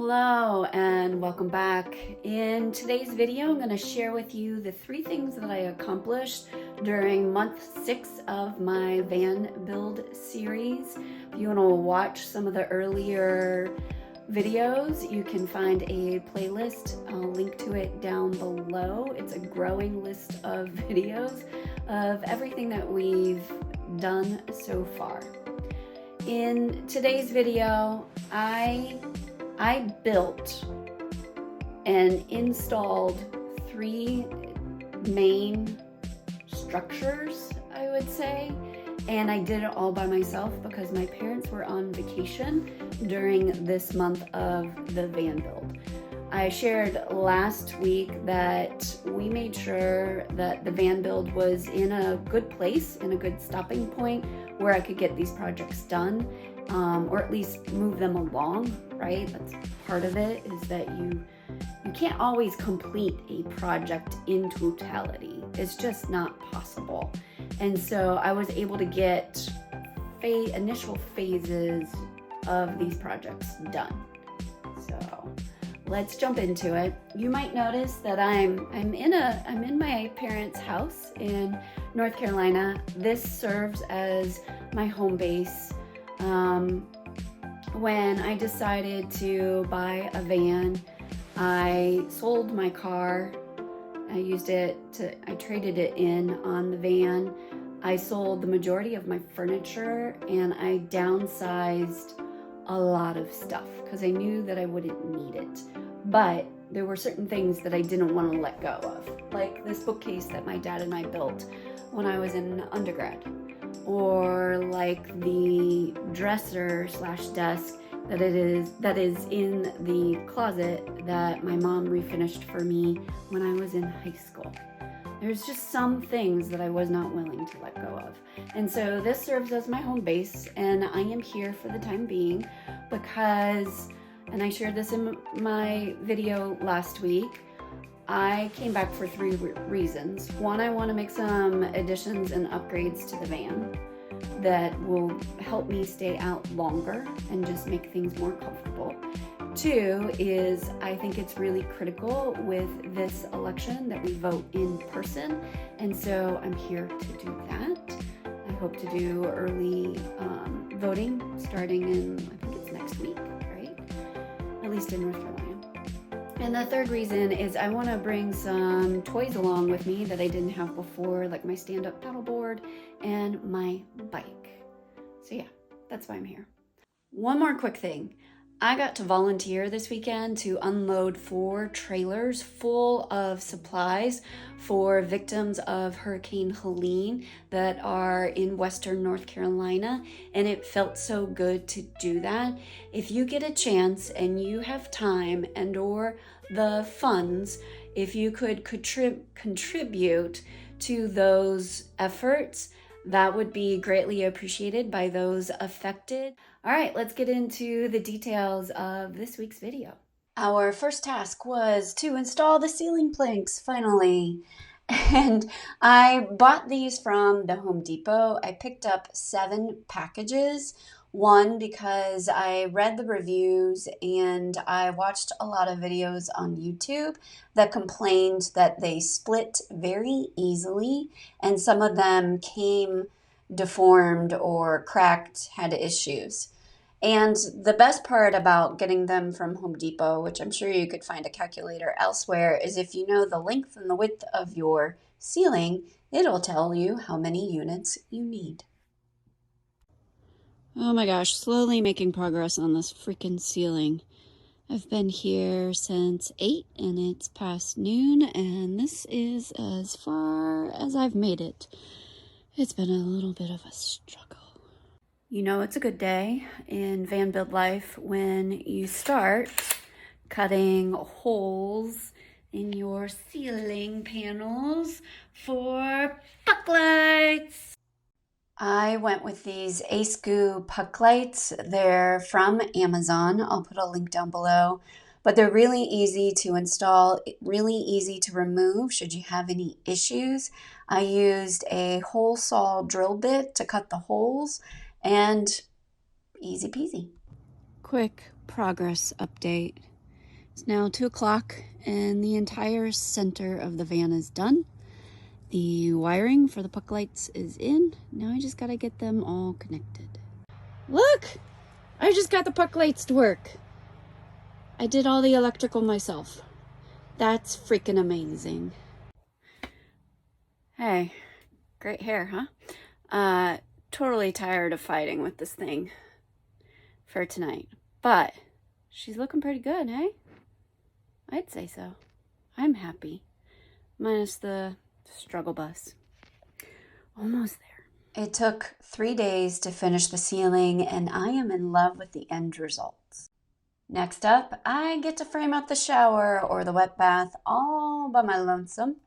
Hello and welcome back. In today's video, I'm going to share with you the 3 things that I accomplished during month 6 of my van build series. If you want to watch some of the earlier videos, you can find a playlist. I'll link to it down below. It's a growing list of videos of everything that we've done so far. In today's video, I built and installed 3 main structures, I would say, and I did it all by myself because my parents were on vacation during this month of the van build. I shared last week that we made sure that the van build was in a good place, in a good stopping point where I could get these projects done, or at least move them along, right? That's part of it, is that you can't always complete a project in totality. It's just not possible. And so I was able to get initial phases of these projects done. So let's jump into it. You might notice that I'm in my parents' house in North Carolina. This serves as my home base. When I decided to buy a van, I sold my car. I traded it in on the van. I sold the majority of my furniture and I downsized a lot of stuff because I knew that I wouldn't need it. But there were certain things that I didn't want to let go of, like this bookcase that my dad and I built when I was in undergrad, or like the dresser / desk that is in the closet that my mom refinished for me when I was in high school. There's just some things that I was not willing to let go of. And so this serves as my home base, and I am here for the time being because, and I shared this in my video last week, I came back for 3 reasons. 1, I want to make some additions and upgrades to the van that will help me stay out longer and just make things more comfortable. 2 is I think it's really critical with this election that we vote in person, and so I'm here to do that. I hope to do early voting starting in, I think it's next week, right? At least in North Carolina. And the 3rd reason is I want to bring some toys along with me that I didn't have before, like my stand-up paddleboard and my bike. So yeah, that's why I'm here. One more quick thing. I got to volunteer this weekend to unload 4 trailers full of supplies for victims of Hurricane Helene that are in Western North Carolina, and it felt so good to do that. If you get a chance and you have time and or the funds, if you could contribute to those efforts, that would be greatly appreciated by those affected. All right, let's get into the details of this week's video. Our first task was to install the ceiling planks, finally. And I bought these from the Home Depot. I picked up 7 packages. 1, because I read the reviews and I watched a lot of videos on YouTube that complained that they split very easily and some of them came deformed or cracked, had issues. And the best part about getting them from Home Depot, which I'm sure you could find a calculator elsewhere, is if you know the length and the width of your ceiling, it'll tell you how many units you need. Oh my gosh, slowly making progress on this freaking ceiling. I've been here since 8 and it's past noon, and this is as far as I've made it. It's been a little bit of a struggle. You know, it's a good day in van build life when you start cutting holes in your ceiling panels for puck lights. I went with these Ace Goo puck lights. They're from Amazon. I'll put a link down below. But they're really easy to install, really easy to remove should you have any issues. I used a hole saw drill bit to cut the holes, and easy peasy. Quick progress update. It's now 2 o'clock and the entire center of the van is done. The wiring for the puck lights is in. Now I just gotta get them all connected. Look! I just got the puck lights to work. I did all the electrical myself. That's freaking amazing. Hey, great hair, huh? Totally tired of fighting with this thing for tonight. But she's looking pretty good, hey? I'd say so. I'm happy. Minus the struggle bus. Almost there. It took 3 days to finish the ceiling, and I am in love with the end results. Next up, I get to frame out the shower or the wet bath all by my lonesome.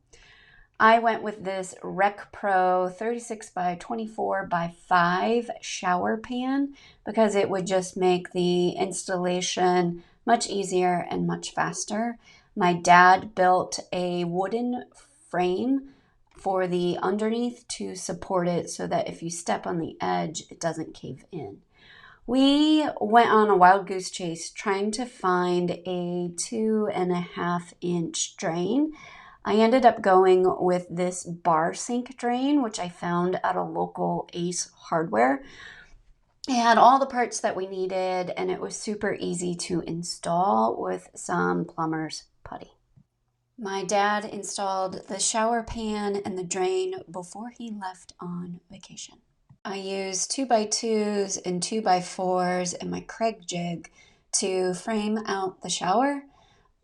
I went with this Rec Pro 36 by 24 by 5 shower pan because it would just make the installation much easier and much faster. My dad built a wooden frame for the underneath to support it so that if you step on the edge, it doesn't cave in. We went on a wild goose chase trying to find a 2.5-inch drain. I ended up going with this bar sink drain, which I found at a local Ace Hardware. It had all the parts that we needed, and it was super easy to install with some plumber's putty. My dad installed the shower pan and the drain before he left on vacation. I used 2x2s and 2x4s and my Craig jig to frame out the shower,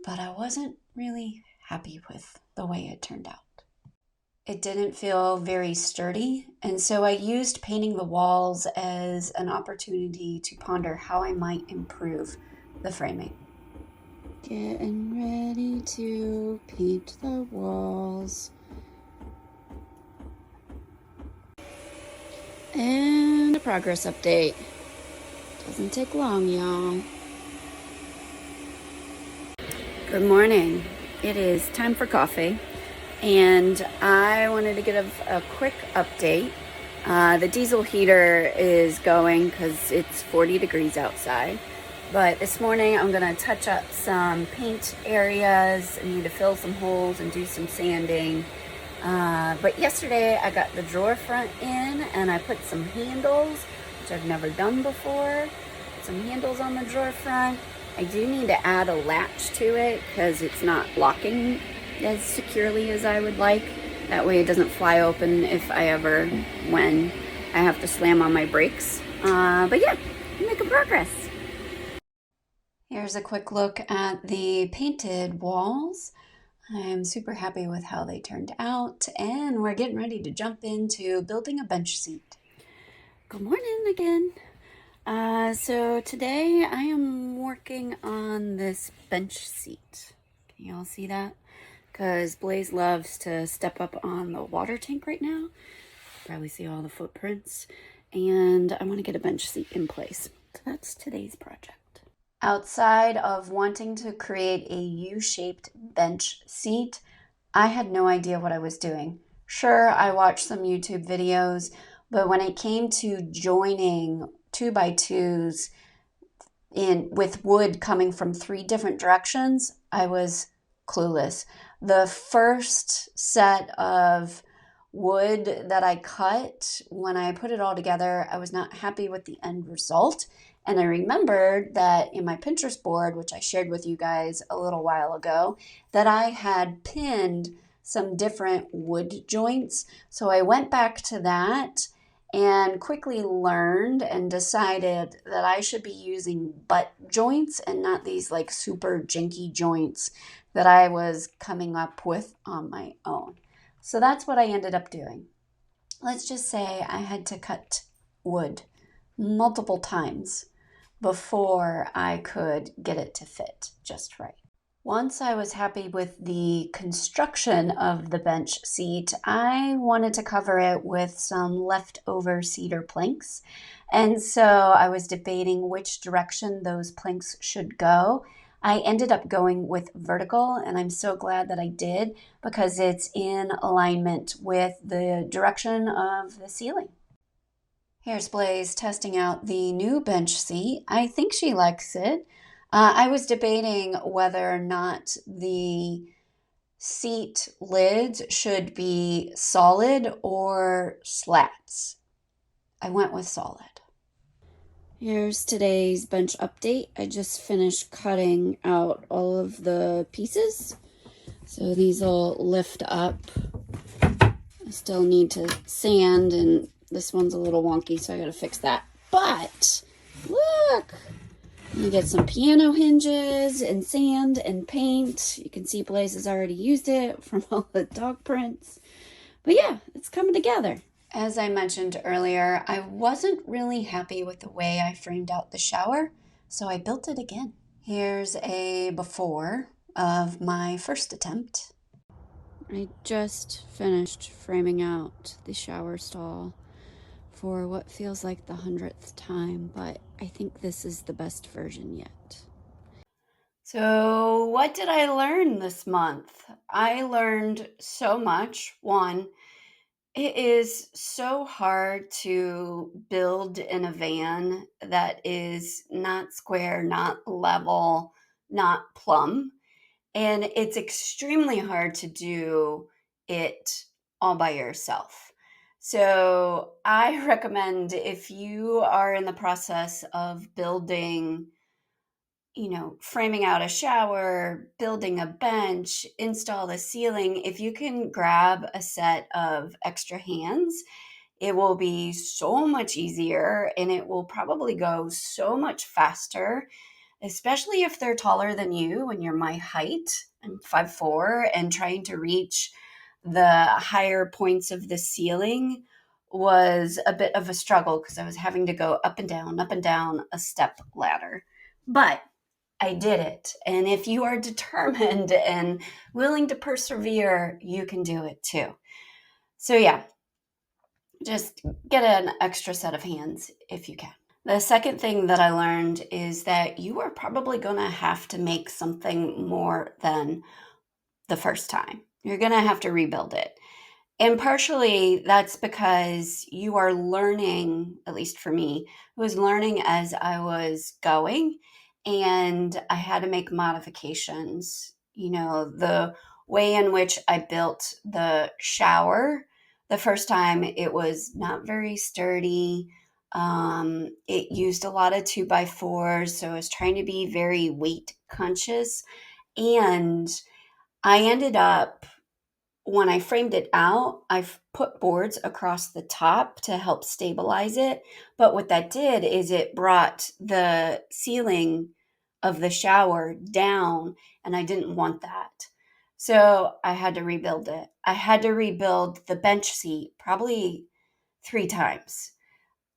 but I wasn't really happy with the way it turned out. It didn't feel very sturdy, and so I used painting the walls as an opportunity to ponder how I might improve the framing. Getting ready to paint the walls. And a progress update. Doesn't take long, y'all. Good morning. It is time for coffee, and I wanted to give a quick update. The diesel heater is going because it's 40 degrees outside, but this morning I'm going to touch up some paint areas. I need to fill some holes and do some sanding. But yesterday I got the drawer front in and I put some handles, which I've never done before. Some handles on the drawer front. I do need to add a latch to it because it's not locking as securely as I would like. That way it doesn't fly open when I have to slam on my brakes. But yeah, I'm making progress. Here's a quick look at the painted walls. I'm super happy with how they turned out, and we're getting ready to jump into building a bench seat. Good morning again. So today I am working on this bench seat. Can you all see that? Because Blaze loves to step up on the water tank right now. Probably see all the footprints. And I want to get a bench seat in place. So that's today's project. Outside of wanting to create a U-shaped bench seat, I had no idea what I was doing. Sure, I watched some YouTube videos, but when it came to joining 2x2s with wood coming from 3 different directions, I was clueless. The first set of wood that I cut, when I put it all together, I was not happy with the end result. And I remembered that in my Pinterest board, which I shared with you guys a little while ago, that I had pinned some different wood joints. So I went back to that and quickly learned and decided that I should be using butt joints and not these like super janky joints that I was coming up with on my own. So that's what I ended up doing. Let's just say I had to cut wood multiple times before I could get it to fit just right. Once I was happy with the construction of the bench seat, I wanted to cover it with some leftover cedar planks. And so I was debating which direction those planks should go. I ended up going with vertical, and I'm so glad that I did because it's in alignment with the direction of the ceiling. Here's Blaze testing out the new bench seat. I think she likes it. I was debating whether or not the seat lids should be solid or slats. I went with solid. Here's today's bench update. I just finished cutting out all of the pieces, so these will lift up. I still need to sand, and this one's a little wonky, so I gotta fix that. But look, you get some piano hinges and sand and paint. You can see Blaze has already used it from all the dog prints. But yeah, it's coming together. As I mentioned earlier, I wasn't really happy with the way I framed out the shower, so I built it again. Here's a before of my first attempt. I just finished framing out the shower stall for what feels like the 100th time, but I think this is the best version yet. So, what did I learn this month? I learned so much. One, it is so hard to build in a van that is not square, not level, not plumb. And it's extremely hard to do it all by yourself. So I recommend, if you are in the process of building, framing out a shower, building a bench, install the ceiling, if you can grab a set of extra hands, it will be so much easier and it will probably go so much faster, especially if they're taller than you and you're my height. I'm 5'4", and trying to reach the higher points of the ceiling was a bit of a struggle because I was having to go up and down a step ladder. But I did it. And if you are determined and willing to persevere, you can do it too. So yeah, just get an extra set of hands if you can. The second thing that I learned is that you are probably going to have to make something more than the first time. You're going to have to rebuild it. And partially that's because you are learning, at least for me, I was learning as I was going, and I had to make modifications. The way in which I built the shower, the first time it was not very sturdy. It used a lot of 2x4s, so I was trying to be very weight conscious. And I ended up, when I framed it out, I've put boards across the top to help stabilize it. But what that did is it brought the ceiling of the shower down, and I didn't want that. So I had to rebuild it. I had to rebuild the bench seat probably 3 times.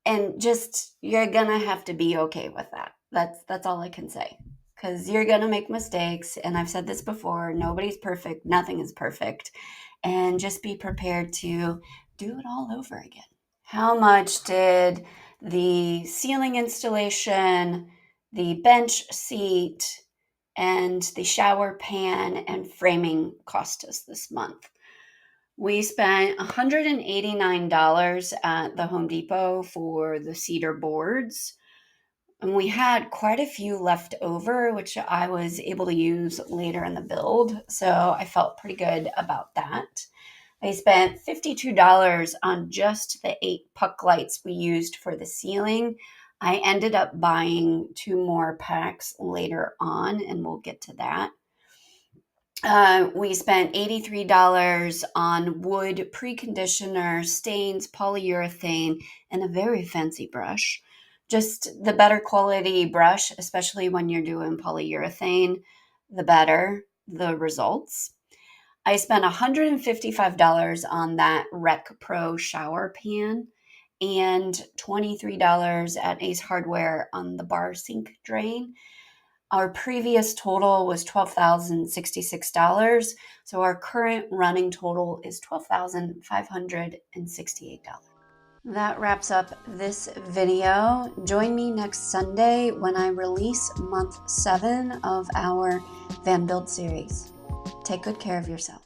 And just, you're gonna have to be okay with that. That's all I can say. Because you're gonna make mistakes, and I've said this before, nobody's perfect, nothing is perfect. And just be prepared to do it all over again. How much did the ceiling installation, the bench seat, and the shower pan and framing cost us this month? We spent $189 at the Home Depot for the cedar boards. And we had quite a few left over, which I was able to use later in the build. So I felt pretty good about that. I spent $52 on just the 8 puck lights we used for the ceiling. I ended up buying 2 more packs later on, and we'll get to that. We spent $83 on wood preconditioner, stains, polyurethane, and a very fancy brush. Just the better quality brush, especially when you're doing polyurethane, the better the results. I spent $155 on that Rec Pro shower pan and $23 at Ace Hardware on the bar sink drain. Our previous total was $12,066, so our current running total is $12,568. That wraps up this video. Join me next Sunday when I release month 7 of our Van Build series. Take good care of yourself.